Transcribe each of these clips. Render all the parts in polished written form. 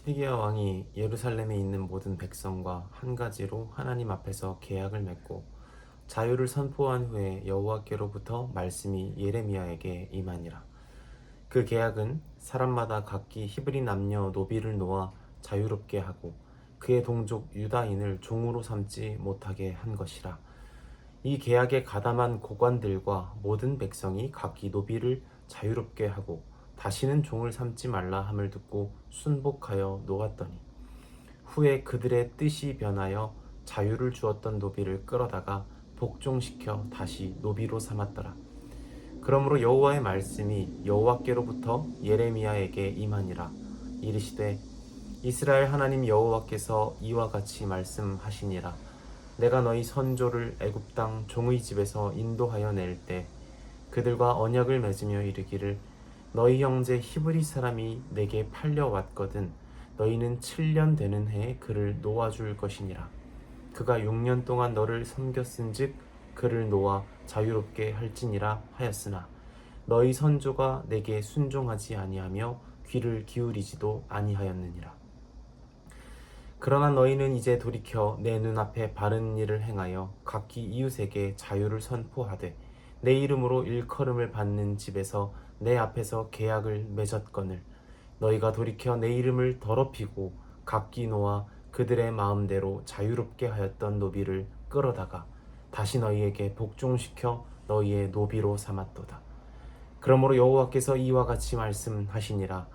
시드기야 왕이 예루살렘에 있는 모든 백성과 한 가지로 하나님 앞에서 계약을 맺고 자유를 선포한 후에 여호와께로부터 말씀이 예레미야에게 임하니라. 그 계약은 사람마다 각기 히브리 남녀 노비를 놓아 자유롭게 하고 그의 동족 유다인을 종으로 삼지 못하게 한 것이라. 이 계약에 가담한 고관들과 모든 백성이 각기 노비를 자유롭게 하고 다시는 종을 삼지 말라 함을 듣고 순복하여 놓았더니 후에 그들의 뜻이 변하여 자유를 주었던 노비를 끌어다가 복종시켜 다시 노비로 삼았더라. 그러므로 여호와의 말씀이 여호와께로부터 예레미야에게 임하니라. 이르시되 이스라엘 하나님 여호와께서 이와 같이 말씀하시니라. 내가 너희 선조를 애굽 땅 종의 집에서 인도하여 낼 때 그들과 언약을 맺으며 이르기를 너희 형제 히브리 사람이 내게 팔려왔거든 너희는 7년 되는 해에 그를 놓아줄 것이니라. 그가 6년 동안 너를 섬겼은즉 그를 놓아 자유롭게 할지니라 하였으나 너희 선조가 내게 순종하지 아니하며 귀를 기울이지도 아니하였느니라. 그러나 너희는 이제 돌이켜 내 눈앞에 바른 일을 행하여 각기 이웃에게 자유를 선포하되 내 이름으로 일컬음을 받는 집에서 내 앞에서 계약을 맺었거늘 너희가 돌이켜 내 이름을 더럽히고 각기 놓아 그들의 마음대로 자유롭게 하였던 노비를 끌어다가 다시 너희에게 복종시켜 너희의 노비로 삼았도다. 그러므로 여호와께서 이와 같이 말씀하시니라.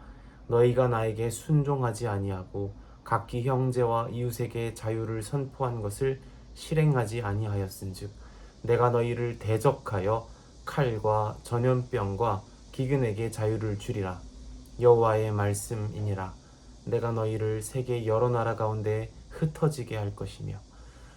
너희가 나에게 순종하지 아니하고 각기 형제와 이웃에게 자유를 선포한 것을 실행하지 아니하였은즉 내가 너희를 대적하여 칼과 전염병과 기근에게 자유를 주리라. 여호와의 말씀이니라. 내가 너희를 세계 여러 나라 가운데 흩어지게 할 것이며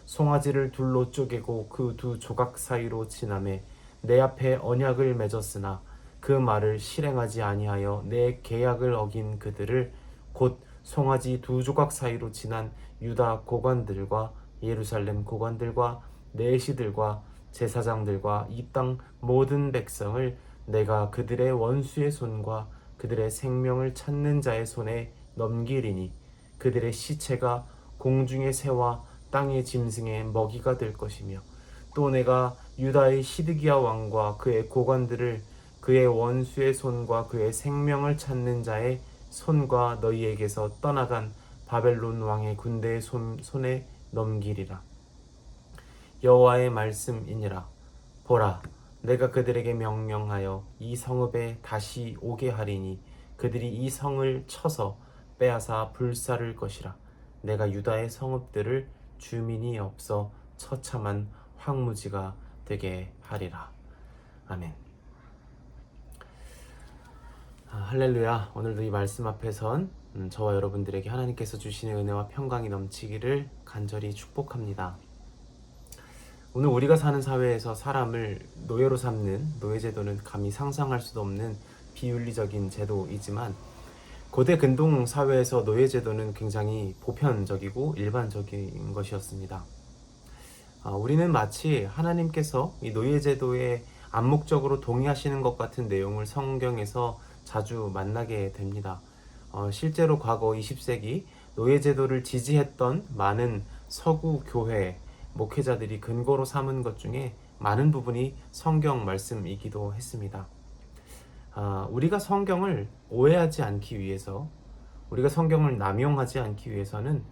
송아지를 둘로 쪼개고 그 두 조각 사이로 지나매 내 앞에 언약을 맺었으나 그 말을 실행하지 아니하여 내 계약을 어긴 그들을 곧 송아지 두 조각 사이로 지난 유다 고관들과 예루살렘 고관들과 내시들과 제사장들과 이 땅 모든 백성을 내가 그들의 원수의 손과 그들의 생명을 찾는 자의 손에 넘기리니 그들의 시체가 공중의 새와 땅의 짐승의 먹이가 될 것이며 또 내가 유다의 시드기야 왕과 그의 고관들을 그의 원수의 손과 그의 생명을 찾는 자의 손과 너희에게서 떠나간 바벨론 왕의 군대의 손에 넘기리라. 여호와의 말씀이니라. 보라, 내가 그들에게 명령하여 이 성읍에 다시 오게 하리니 그들이 이 성을 쳐서 빼앗아 불사를 것이라. 내가 유다의 성읍들을 주민이 없어 처참한 황무지가 되게 하리라. 아멘. 할렐루야. 오늘도 이 말씀 앞에선 저와 여러분들에게 하나님께서 주시는 은혜와 평강이 넘치기를 간절히 축복합니다. 오늘 우리가 사는 사회에서 사람을 노예로 삼는 노예제도는 감히 상상할 수도 없는 비윤리적인 제도이지만 고대 근동 사회에서 노예제도는 굉장히 보편적이고 일반적인 것이었습니다. 우리는 마치 하나님께서 이 노예제도에 암묵적으로 동의하시는 것 같은 내용을 성경에서 자주 만나게 됩니다. 실제로 과거 20세기 노예제도를 지지했던 많은 서구 교회 목회자들이 근거로 삼은 것 중에 많은 부분이 성경 말씀이기도 했습니다. 우리가 성경을 오해하지 않기 위해서, 우리가 성경을 남용하지 않기 위해서는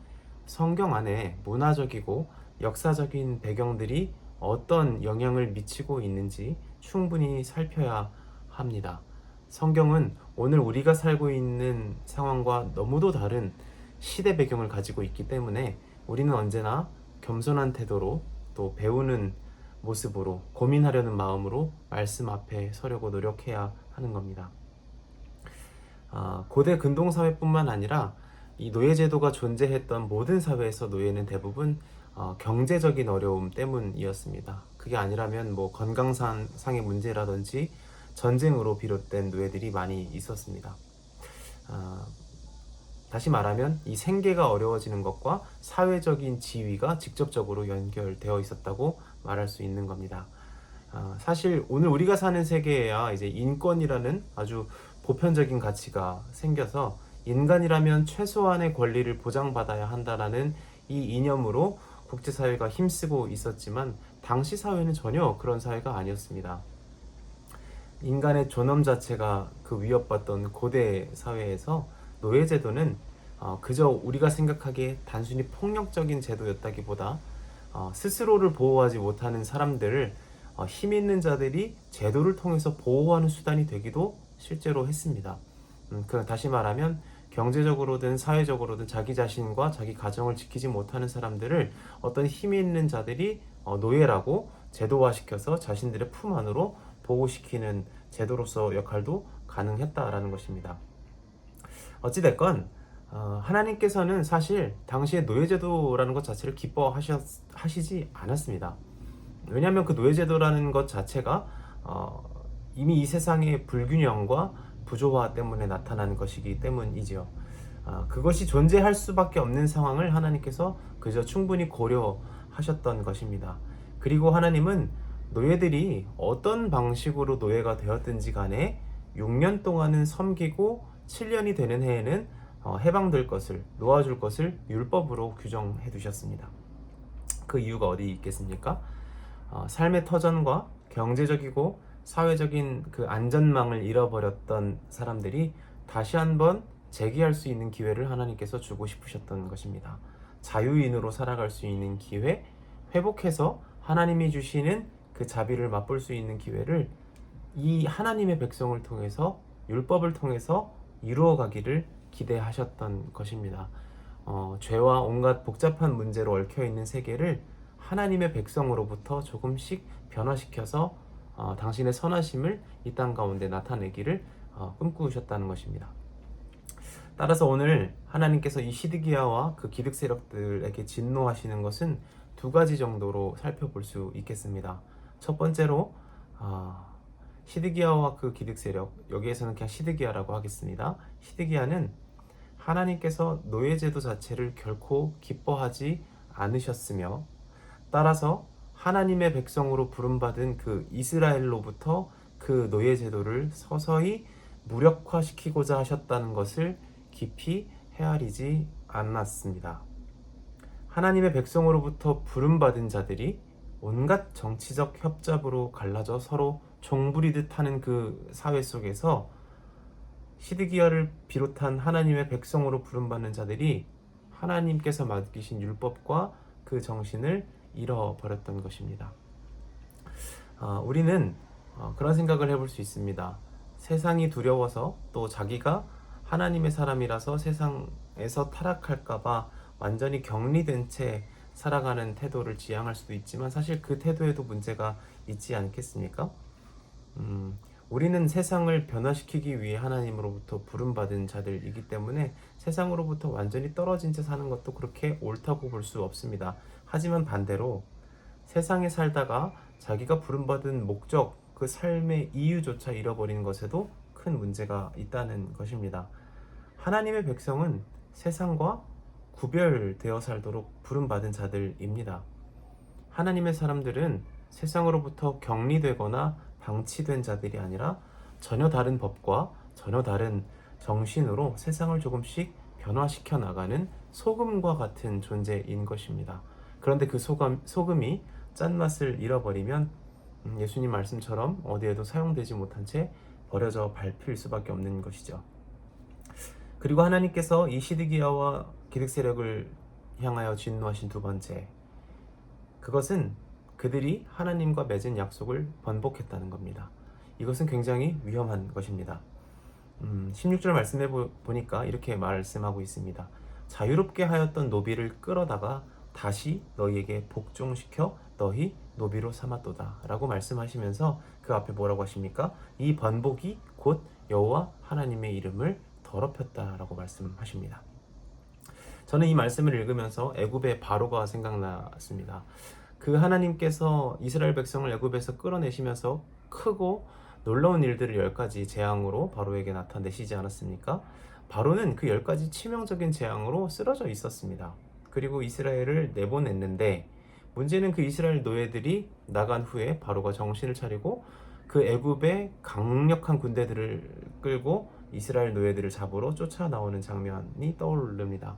성경 안에 문화적이고 역사적인 배경들이 어떤 영향을 미치고 있는지 충분히 살펴야 합니다. 성경은 오늘 우리가 살고 있는 상황과 너무도 다른 시대 배경을 가지고 있기 때문에 우리는 언제나 겸손한 태도로 또 배우는 모습으로 고민하려는 마음으로 말씀 앞에 서려고 노력해야 하는 겁니다. 고대 근동사회뿐만 아니라 이 노예제도가 존재했던 모든 사회에서 노예는 대부분 경제적인 어려움 때문이었습니다. 그게 아니라면 건강상의 문제라든지 전쟁으로 비롯된 노예들이 많이 있었습니다. 다시 말하면 이 생계가 어려워지는 것과 사회적인 지위가 직접적으로 연결되어 있었다고 말할 수 있는 겁니다. 사실 오늘 우리가 사는 세계에야 이제 인권이라는 아주 보편적인 가치가 생겨서 인간이라면 최소한의 권리를 보장받아야 한다라는 이 이념으로 국제사회가 힘쓰고 있었지만 당시 사회는 전혀 그런 사회가 아니었습니다. 인간의 존엄 자체가 그 위협받던 고대 사회에서 노예제도는 그저 우리가 생각하기에 단순히 폭력적인 제도였다기보다 스스로를 보호하지 못하는 사람들을 힘 있는 자들이 제도를 통해서 보호하는 수단이 되기도 실제로 했습니다. 다시 말하면 경제적으로든 사회적으로든 자기 자신과 자기 가정을 지키지 못하는 사람들을 어떤 힘이 있는 자들이 노예라고 제도화시켜서 자신들의 품 안으로 보호시키는 제도로서 역할도 가능했다라는 것입니다. 어찌됐건 하나님께서는 사실 당시에 노예제도라는 것 자체를 기뻐하시지 않았습니다. 왜냐하면 그 노예제도라는 것 자체가 이미 이 세상의 불균형과 부조화 때문에 나타난 것이기 때문이지요. 그것이 존재할 수밖에 없는 상황을 하나님께서 그저 충분히 고려하셨던 것입니다. 그리고 하나님은 노예들이 어떤 방식으로 노예가 되었든지 간에 6년 동안은 섬기고 7년이 되는 해에는 해방될 것을, 놓아줄 것을 율법으로 규정해 두셨습니다. 그 이유가 어디 있겠습니까? 삶의 터전과 경제적이고 사회적인 그 안전망을 잃어버렸던 사람들이 다시 한번 재기할 수 있는 기회를 하나님께서 주고 싶으셨던 것입니다. 자유인으로 살아갈 수 있는 기회, 회복해서 하나님이 주시는 그 자비를 맛볼 수 있는 기회를 이 하나님의 백성을 통해서, 율법을 통해서 이루어가기를 기대하셨던 것입니다. 죄와 온갖 복잡한 문제로 얽혀있는 세계를 하나님의 백성으로부터 조금씩 변화시켜서 당신의 선하심을 이 땅 가운데 나타내기를 꿈꾸셨다는 것입니다. 따라서 오늘 하나님께서 이 시드기야와 그 기득 세력들에게 진노하시는 것은 두 가지 정도로 살펴볼 수 있겠습니다. 첫 번째로 시드기야와 그 기득 세력, 여기에서는 그냥 시드기야라고 하겠습니다. 시드기야는 하나님께서 노예제도 자체를 결코 기뻐하지 않으셨으며, 따라서 하나님의 백성으로 부름받은 그 이스라엘로부터 그 노예제도를 서서히 무력화시키고자 하셨다는 것을 깊이 헤아리지 않았습니다. 하나님의 백성으로부터 부름받은 자들이 온갖 정치적 협잡으로 갈라져 서로 종부리듯 하는 그 사회 속에서 시드기야를 비롯한 하나님의 백성으로 부름받는 자들이 하나님께서 맡기신 율법과 그 정신을 잃어버렸던 것입니다. 우리는 그런 생각을 해볼 수 있습니다. 세상이 두려워서, 또 자기가 하나님의 사람이라서 세상에서 타락할까봐 완전히 격리된 채 살아가는 태도를 지향할 수도 있지만, 사실 그 태도에도 문제가 있지 않겠습니까? 우리는 세상을 변화시키기 위해 하나님으로부터 부름받은 자들이기 때문에 세상으로부터 완전히 떨어진 채 사는 것도 그렇게 옳다고 볼 수 없습니다. 하지만 반대로 세상에 살다가 자기가 부름받은 목적, 그 삶의 이유조차 잃어버리는 것에도 큰 문제가 있다는 것입니다. 하나님의 백성은 세상과 구별되어 살도록 부름받은 자들입니다. 하나님의 사람들은 세상으로부터 격리되거나 방치된 자들이 아니라 전혀 다른 법과 전혀 다른 정신으로 세상을 조금씩 변화시켜 나가는 소금과 같은 존재인 것입니다. 그런데 그 소금이 짠맛을 잃어버리면 예수님 말씀처럼 어디에도 사용되지 못한 채 버려져 밟힐 수밖에 없는 것이죠. 그리고 하나님께서 이 시드기야와 기득 세력을 향하여 진노하신 두 번째, 그것은 그들이 하나님과 맺은 약속을 번복했다는 겁니다. 이것은 굉장히 위험한 것입니다. 16절 말씀해 보니까 이렇게 말씀하고 있습니다. 자유롭게 하였던 노비를 끌어다가 다시 너희에게 복종시켜 너희 노비로 삼았도다 라고 말씀하시면서 그 앞에 뭐라고 하십니까? 이 번복이 곧 여호와 하나님의 이름을 더럽혔다 라고 말씀하십니다. 저는 이 말씀을 읽으면서 애굽의 바로가 생각났습니다. 그 하나님께서 이스라엘 백성을 애굽에서 끌어내시면서 크고 놀라운 일들을 10가지 재앙으로 바로에게 나타내시지 않았습니까? 바로는 그 10가지 치명적인 재앙으로 쓰러져 있었습니다. 그리고 이스라엘을 내보냈는데, 문제는 그 이스라엘 노예들이 나간 후에 바로가 정신을 차리고 그 애굽의 강력한 군대들을 끌고 이스라엘 노예들을 잡으러 쫓아 나오는 장면이 떠오릅니다.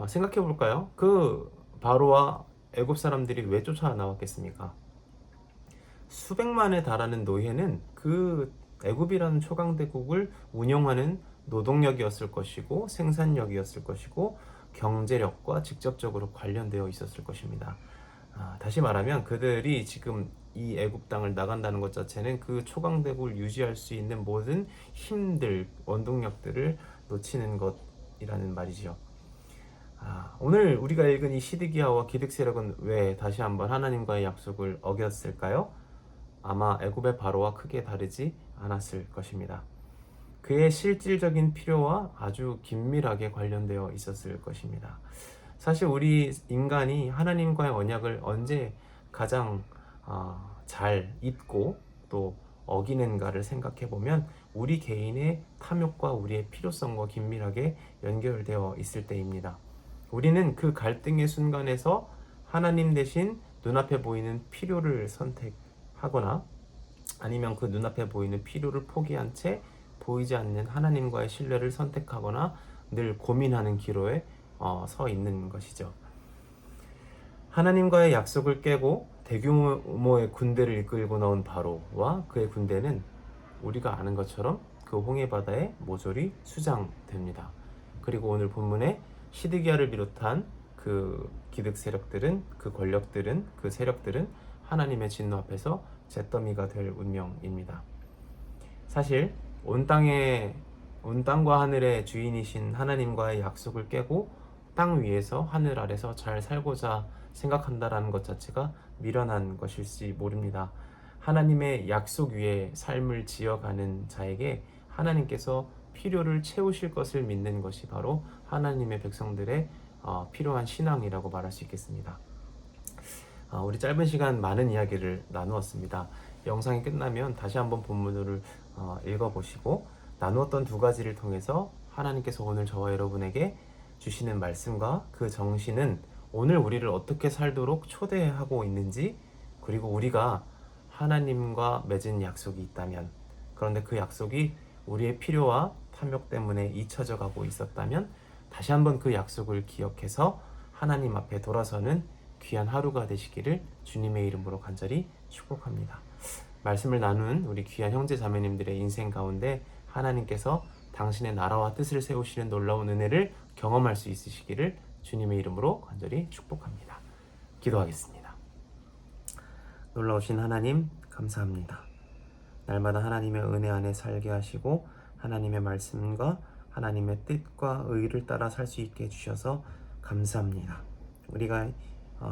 생각해 볼까요? 그 바로와 애굽 사람들이 왜 쫓아 나왔겠습니까? 수백만에 달하는 노예는 그 애굽이라는 초강대국을 운영하는 노동력이었을 것이고 생산력이었을 것이고 경제력과 직접적으로 관련되어 있었을 것입니다. 다시 말하면 그들이 지금 이 애굽 땅을 나간다는 것 자체는 그 초강대국을 유지할 수 있는 모든 힘들, 원동력들을 놓치는 것이라는 말이죠. 오늘 우리가 읽은 이 시드기야와 기득세력은 왜 다시 한번 하나님과의 약속을 어겼을까요? 아마 애굽의 바로와 크게 다르지 않았을 것입니다. 그의 실질적인 필요와 아주 긴밀하게 관련되어 있었을 것입니다. 사실 우리 인간이 하나님과의 언약을 언제 가장 잘 잊고 또 어기는가를 생각해 보면 우리 개인의 탐욕과 우리의 필요성과 긴밀하게 연결되어 있을 때입니다. 우리는 그 갈등의 순간에서 하나님 대신 눈앞에 보이는 필요를 선택하거나 아니면 그 눈앞에 보이는 필요를 포기한 채 보이지 않는 하나님과의 신뢰를 선택하거나 늘 고민하는 기로에 서 있는 것이죠. 하나님과의 약속을 깨고 대규모의 군대를 이끌고 나온 바로와 그의 군대는 우리가 아는 것처럼 그 홍해 바다에 모조리 수장됩니다. 그리고 오늘 본문에 시드기야를 비롯한 그 기득 세력들은, 그 권력들은, 그 세력들은 하나님의 진노 앞에서 잿더미가 될 운명입니다. 사실 온 땅과 하늘의 주인이신 하나님과의 약속을 깨고 땅 위에서 하늘 아래서 잘 살고자 생각한다라는 것 자체가 미련한 것일지 모릅니다. 하나님의 약속 위에 삶을 지어가는 자에게 하나님께서 필요를 채우실 것을 믿는 것이 바로 하나님의 백성들의 필요한 신앙이라고 말할 수 있겠습니다. 우리 짧은 시간 많은 이야기를 나누었습니다. 영상이 끝나면 다시 한번 본문을 읽어보시고 나누었던 두 가지를 통해서 하나님께서 오늘 저와 여러분에게 주시는 말씀과 그 정신은 오늘 우리를 어떻게 살도록 초대하고 있는지, 그리고 우리가 하나님과 맺은 약속이 있다면, 그런데 그 약속이 우리의 필요와 탐욕 때문에 잊혀져 가고 있었다면 다시 한번 그 약속을 기억해서 하나님 앞에 돌아서는 귀한 하루가 되시기를 주님의 이름으로 간절히 축복합니다. 말씀을 나눈 우리 귀한 형제 자매님들의 인생 가운데 하나님께서 당신의 나라와 뜻을 세우시는 놀라운 은혜를 경험할 수 있으시기를 주님의 이름으로 간절히 축복합니다. 기도하겠습니다. 놀라우신 하나님 감사합니다. 날마다 하나님의 은혜 안에 살게 하시고 하나님의 말씀과 하나님의 뜻과 의를 따라 살 수 있게 해주셔서 감사합니다. 우리가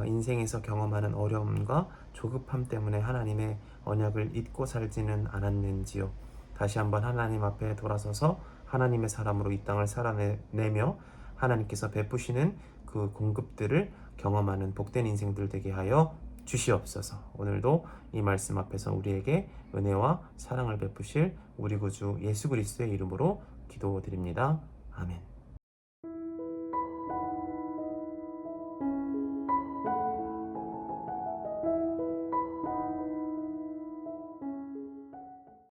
인생에서 경험하는 어려움과 조급함 때문에 하나님의 언약을 잊고 살지는 않았는지요. 다시 한번 하나님 앞에 돌아서서 하나님의 사람으로 이 땅을 살아내며 하나님께서 베푸시는 그 공급들을 경험하는 복된 인생들 되게 하여 주시옵소서. 오늘도 이 말씀 앞에서 우리에게 은혜와 사랑을 베푸실 우리 구주 예수 그리스도의 이름으로 기도드립니다. 아멘.